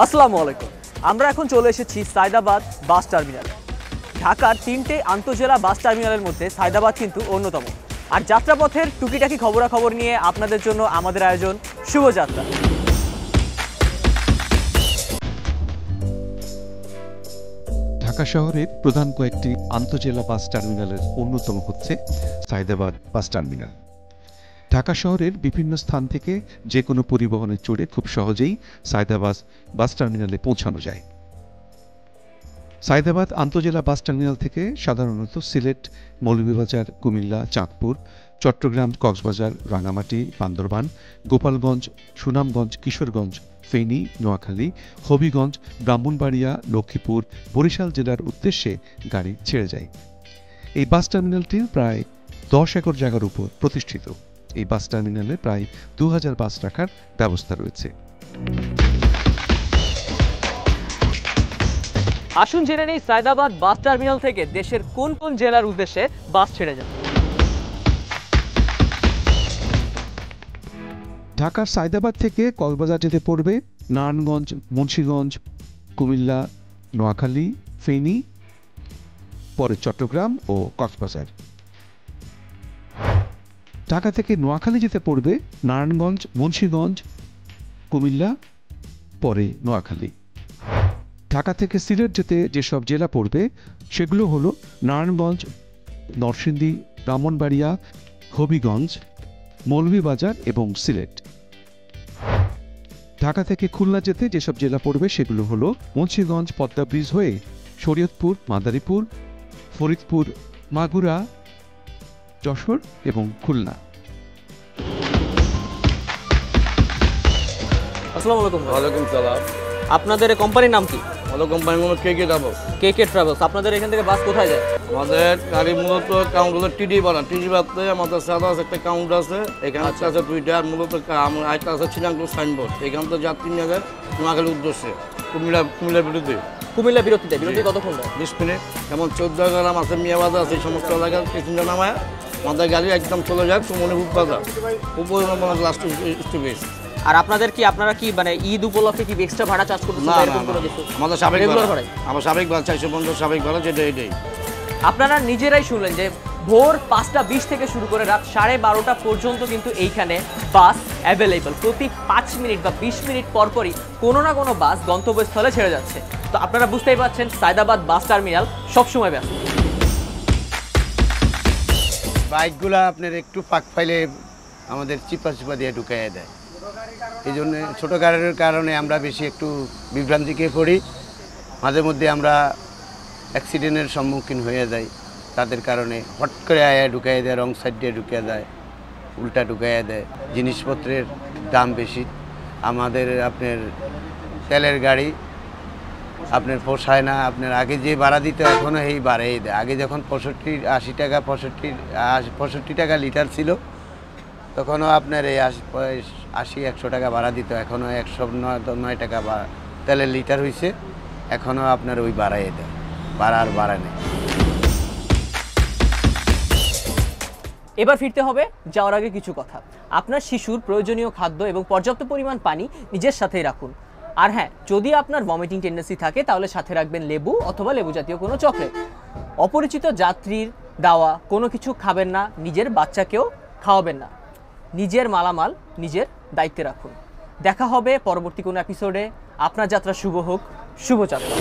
আসসালামু আলাইকুম। আমরা এখন চলে এসেছি সায়দাবাদ বাস টার্মিনালে। ঢাকার 3টে আন্তজেলা বাস টার্মিনালের মধ্যে সায়দাবাদ কিন্তু অন্যতম। আর যাত্রাপথের টুকিটাকি খবরাখবর নিয়ে আপনাদের জন্য আমাদের আয়োজন শুভযাত্রা। ঢাকা শহরের প্রধান কয়েকটি আন্তজেলা বাস টার্মিনালের অন্যতম হচ্ছে সায়দাবাদ বাস টার্মিনাল। ঢাকা শহরের বিভিন্ন স্থান থেকে যে কোনো পরিবহনে চড়ে খুব সহজেই সায়দাবাদ বাস টার্মিনালে পৌঁছানো যায়। সায়দাবাদ আন্তজেলা বাস টার্মিনাল থেকে সাধারণত সিলেট, মৌলভীবাজার, কুমিল্লা, চাঁদপুর, চট্টগ্রাম, কক্সবাজার, রাঙামাটি, বান্দরবান, গোপালগঞ্জ, সুনামগঞ্জ, কিশোরগঞ্জ, ফেনী, নোয়াখালী, হবিগঞ্জ, ব্রাহ্মণবাড়িয়া, লক্ষ্মীপুর, বরিশাল জেলার উদ্দেশ্যে গাড়ি ছেড়ে যায়। এই বাস টার্মিনালটি প্রায় 10 একর জায়গার উপর প্রতিষ্ঠিত। এই বাস টার্মিনালে প্রায় 2000 বাস রাখার ব্যবস্থা রয়েছে। আসুন জেনে নেই সায়দাবাদ বাস টার্মিনাল থেকে দেশের কোন কোন জেলার উদ্দেশ্যে বাস ছেড়ে যায়। ঢাকার সায়দাবাদ থেকে কক্সবাজার যেতে পড়বে নারায়ণগঞ্জ, মুন্সিগঞ্জ, কুমিল্লা, নোয়াখালী, ফেনী, পরে চট্টগ্রাম ও কক্সবাজার। ঢাকা থেকে নোয়াখালী যেতে পড়বে নারায়ণগঞ্জ, মুন্সিগঞ্জ, কুমিল্লা, পরে নোয়াখালী। ঢাকা থেকে সিলেট যেতে যেসব জেলা পড়বে সেগুলো হলো নারায়ণগঞ্জ, নরসিংদী, ব্রাহ্মণবাড়িয়া, হবিগঞ্জ, মৌলভীবাজার এবং সিলেট। ঢাকা থেকে খুলনা যেতে যেসব জেলা পড়বে সেগুলো হলো মুন্সিগঞ্জ, পদ্মা ব্রিজ হয়ে শরীয়তপুর, মাদারীপুর, ফরিদপুর, মাগুরা, যশোর এবং খুলনা। আসসালামু আলাইকুম। ওয়ালাইকুম সালাম। আপনাদের কোম্পানির নাম কি? আমাদের কোম্পানির নাম KK ট্রাভেলস। KK travels. আপনাদের এখান থেকে বাস কোথায় যায়? আমাদের গাড়ি মূলত কাউন্ট হলো টিডি বানা। টিডি বাদতে আমাদের সাদা একটা কাউন্ট আছে, এখানে আছে দুইটা। আর মূলত একটা আছে চিনাঙ্কুর সাইনবোর্ড। এখান থেকে যাত্রী নিয়ে যায় নোয়াখালীর উদ্দেশ্যে কুমিল্লার বিরুদ্ধে। কুমিল্লা বিরতিতে কতক্ষণ যায়? 20 মিনিট। যেমন 14 গ্রাম আছে, মিয়াবাজার আছে, এই সমস্ত এলাকার প্যাসেঞ্জার নামায় আমাদের গাড়ি একদম চলে যায় সুমনিপুর বাজার উপরে লাস্ট স্টপেজ। আর আপনারা কি মানে ঈদ উপলক্ষে কি এক্সট্রা ভাড়া চার্জ করতেছেন? আমাদের সাবেক ভাড়া, আমার সাবেক ভাড়া 450 সাবেক ভাড়া, যেটা এটাই। আপনারা নিজেরাই শুনলেন যে ভোর 5টা 20 থেকে শুরু করে রাত 12:30 পর্যন্ত কিন্তু এইখানে বাস অ্যাভেলেবল। প্রতি 5 মিনিট বা 20 মিনিট পরপরই কোনো না কোনো বাস গন্তব্যস্থলে ছেড়ে যাচ্ছে। তো আপনারা বুঝতেই পারছেন সায়দাবাদ বাস টার্মিনাল সবসময় ব্যস্ত। বাইকগুলো আপনার একটু ফাঁক পাইলে আমাদের চিপা দিয়ে ঢুকাইয়া দেয়। এই জন্য ছোটো গাড়ির কারণে আমরা বেশি একটু বিভ্রান্তিকে পড়ি। মাঝে মধ্যে আমরা অ্যাক্সিডেন্টের সম্মুখীন হয়ে যাই। তাদের কারণে হট করে আয়া ঢুকাইয়া দেয়, রং সাইড দিয়ে ঢুকিয়ে দেয়, উল্টা ঢুকাইয়া দেয়। জিনিসপত্রের দাম বেশি। আমাদের আপনার তেলের গাড়ি আপনার পোষায় না। আপনার আগে যে ভাড়া দিত এখনও এই বাড়াই দেয়। আগে যখন 65 টাকা লিটার ছিল তখনও আপনার এই 80-100 টাকা ভাড়া দিত। এখনও 109 টাকা তেলের লিটার হয়েছে। এখনও আপনার ওই বাড়াই দেয়, বাড়া নেই। এবার ফিরতে হবে যাওয়ার আগে কিছু কথা। আপনার শিশুর প্রয়োজনীয় খাদ্য এবং পর্যাপ্ত পরিমাণ পানি নিজের সাথেই রাখুন। আর হ্যাঁ, যদি আপনার ভমিটিং টেন্ডেন্সি থাকে তাহলে সাথে রাখবেন লেবু অথবা লেবু জাতীয় কোনো চকলেট। অপরিচিত যাত্রীর দেওয়া কোনো কিছু খাবেন না, নিজের বাচ্চাকেও খাওয়াবেন না। নিজের মালামাল নিজের দায়িত্বে রাখুন। দেখা হবে পরবর্তী কোনো এপিসোডে। আপনার যাত্রা শুভ হোক। শুভযাত্রা।